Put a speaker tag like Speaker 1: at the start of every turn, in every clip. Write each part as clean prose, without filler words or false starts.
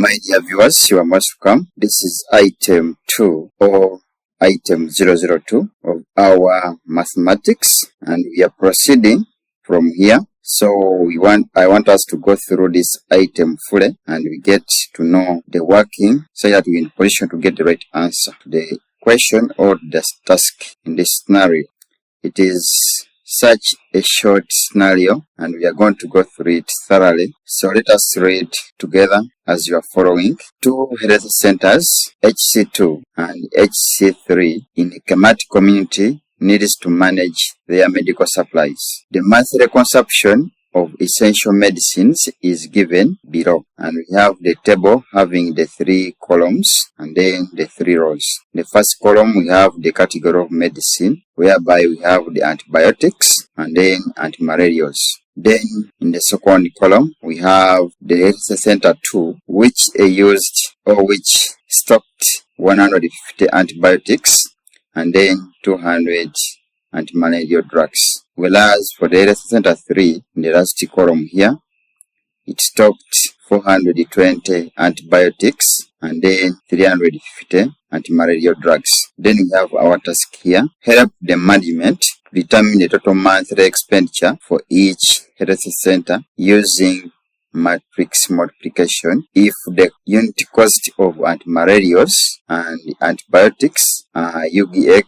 Speaker 1: My dear viewers, you are most welcome. This is item 2 or item 002 of our mathematics, and we are proceeding from here. So I want us to go through this item fully and we get to know the working so that we're in position to get the right answer to the question or the task in this scenario. It is such a short scenario and we are going to go through it thoroughly. So let us read together as you are following. 2 health centers, HC2 and HC3 in a Kamati community needs to manage their medical supplies. The monthly consumption of essential medicines is given below, and we have the table having the 3 columns and then the 3 rows. The first column we have the category of medicine, whereby we have the antibiotics and then antimalarials. Then in the second column we have the health center 2, which which stocked 150 antibiotics and then 200 antimalarial drugs. Whereas for the health center 3, in the last column here, it stocked 420 antibiotics and then 350 antimalarial drugs. Then we have our task here. Help the management determine the total monthly expenditure for each health center using matrix multiplication if the unit cost of antimalarials and antibiotics are UGX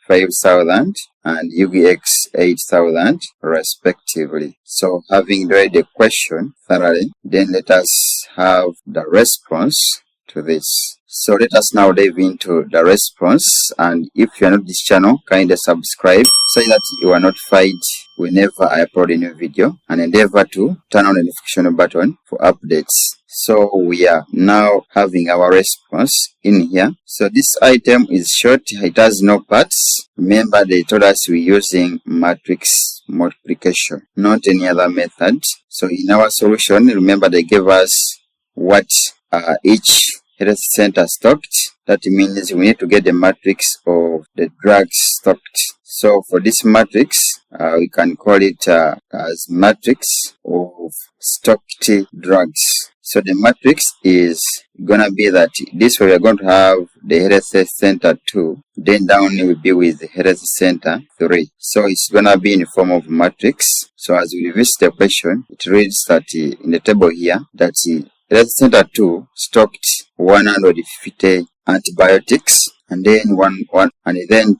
Speaker 1: 5,000 and UGX 8,000 respectively. So having read the question thoroughly, then let us have the response to this. So let us now dive into the response, and if you are not this channel, kindly subscribe so that you are notified whenever I upload a new video, and endeavor to turn on the notification button for updates. So we are now having our response in here. So this item is short, it has no parts. Remember they told us we're using matrix multiplication, not any other method. So in our solution, remember they gave us what each health center stocked. That means we need to get the matrix of the drugs stocked. So for this matrix, we can call it as matrix of stocked drugs. So the matrix is gonna be that this way we are going to have the health center 2, then down will be with the health center 3. So it's gonna be in the form of matrix. So as we revisit the question, it reads that in the table here that health center 2 stocked 150 antibiotics and then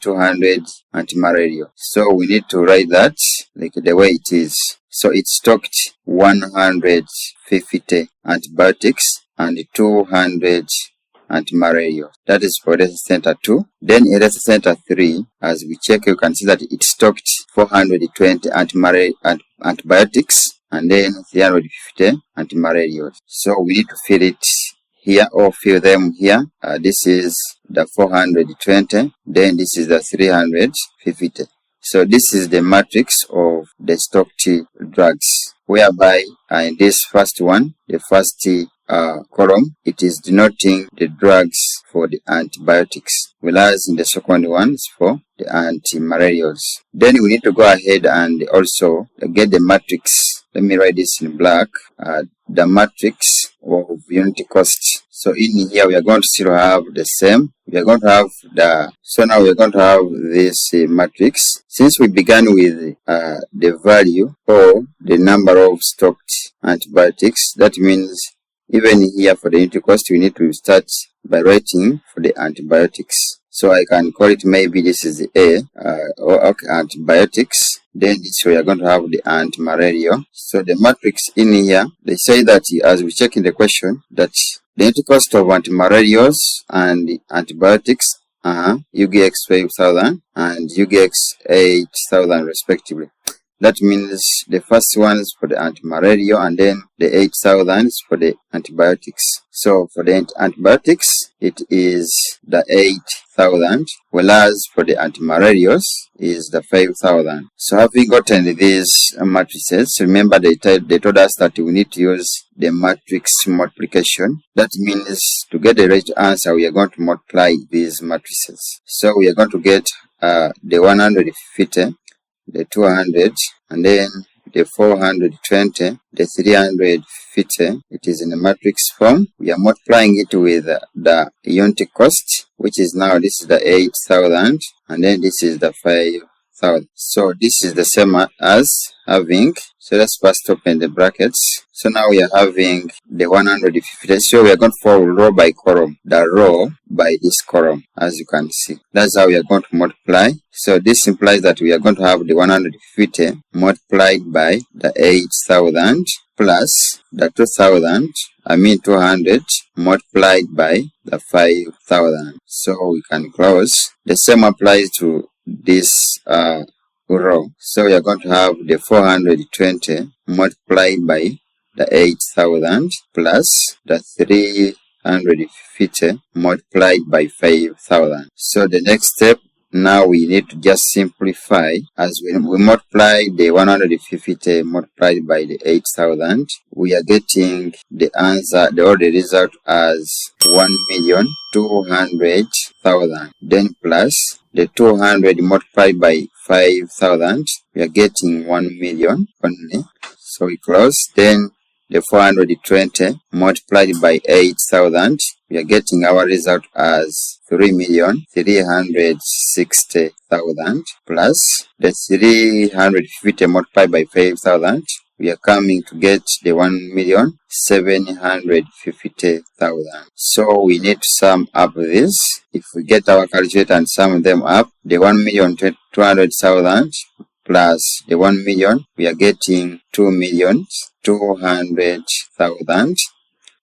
Speaker 1: 200 antimalarial. So we need to write that like the way it is. So it stocked 150 antibiotics and 200 antimalarial. That is for health center 2. Then health center 3, as we check, you can see that it stocked 420 antibiotics and then 350 antimalarials. So we need to fill it here or fill them here. This is the 420, then this is the 350. So this is the matrix of the stocked drugs, whereby in this first one, the first column, it is denoting the drugs for the antibiotics, whereas in the second one is for the antimalarials. Then we need to go ahead and also get the matrix. Let me write this in black. The matrix of unit cost. So in here we are going to still have the same. We are going to have so now we are going to have this matrix. Since we began with the value or the number of stocked antibiotics, that means even here for the unit cost, we need to start by writing for the antibiotics. So I can call it, maybe this is the A, antibiotics. Then this way we are going to have the antimalarial. So the matrix in here, they say that as we check in the question, that the unit cost of antimalarials and the antibiotics are UGX 5,000 and UGX 8,000 respectively. That means the first one is for the antimalarial and then the 8,000 is for the antibiotics. So for the antibiotics, it is the 8,000, whereas for the antimalarials is the 5,000. So having gotten these matrices, remember they told us that we need to use the matrix multiplication. That means to get the right answer, we are going to multiply these matrices. So we are going to get the 150, the 200, and then the 420, the 350. It is in a matrix form. We are multiplying it with the unit cost, which is now, this is the 8,000, and then this is the 5,000. So this is the same as having, so let's first open the brackets. So now we are having the 150. So we are going to follow row by column, the row by this column, as you can see. That's how we are going to multiply. So this implies that we are going to have the 150 multiplied by the 8,000 plus the 200 multiplied by the 5,000. So we can close. The same applies to this row. So we are going to have the 420 multiplied by the 8,000 plus the 350 multiplied by 5,000. So the next step, now we need to just simplify. As we multiply the 150 multiplied by the 8,000, we are getting the answer, the result as 1,200,000. Then plus the 200 multiplied by 5,000, we are getting 1 million only. So we close. Then the 420 multiplied by 8,000, we are getting our result as 3,360,000 plus the 350 multiplied by 5,000, we are coming to get the 1,750,000. So we need to sum up this. If we get our calculator and sum them up, the 1,200,000 plus the 1 million, we are getting 2,200,000.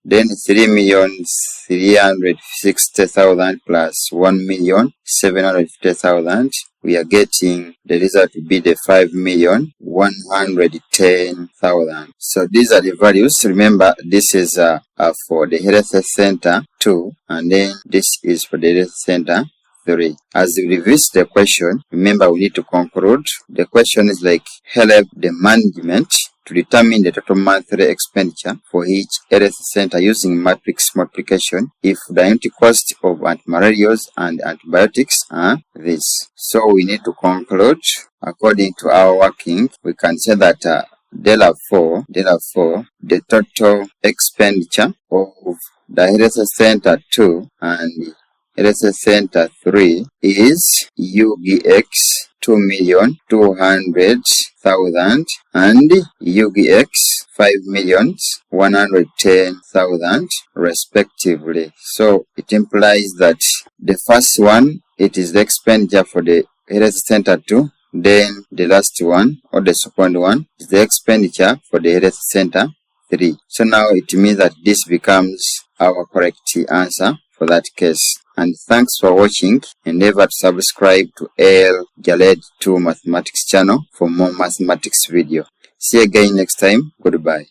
Speaker 1: Then 3,360,000 plus 1,750,000, we are getting the result to be the 5,110,000. So these are the values. Remember, this is for the health center 2, and then this is for the health center 3. As we revisit the question, remember we need to conclude. The question is like, help the management to determine the total monthly expenditure for each health center using matrix multiplication if the unit cost of antimalarials and antibiotics are this. So we need to conclude. According to our working, we can say that therefore, the total expenditure of the health center 2 and health center 3 is UGX 2,200,000 and UGX 5,110,000 respectively. So it implies that the first one, it is the expenditure for the health center 2. Then the last one, or the second one, is the expenditure for the health center 3. So now it means that this becomes our correct answer for that case. And thanks for watching. Endeavor to subscribe to L Jaled 2 Mathematics channel for more mathematics video. See you again next time. Goodbye.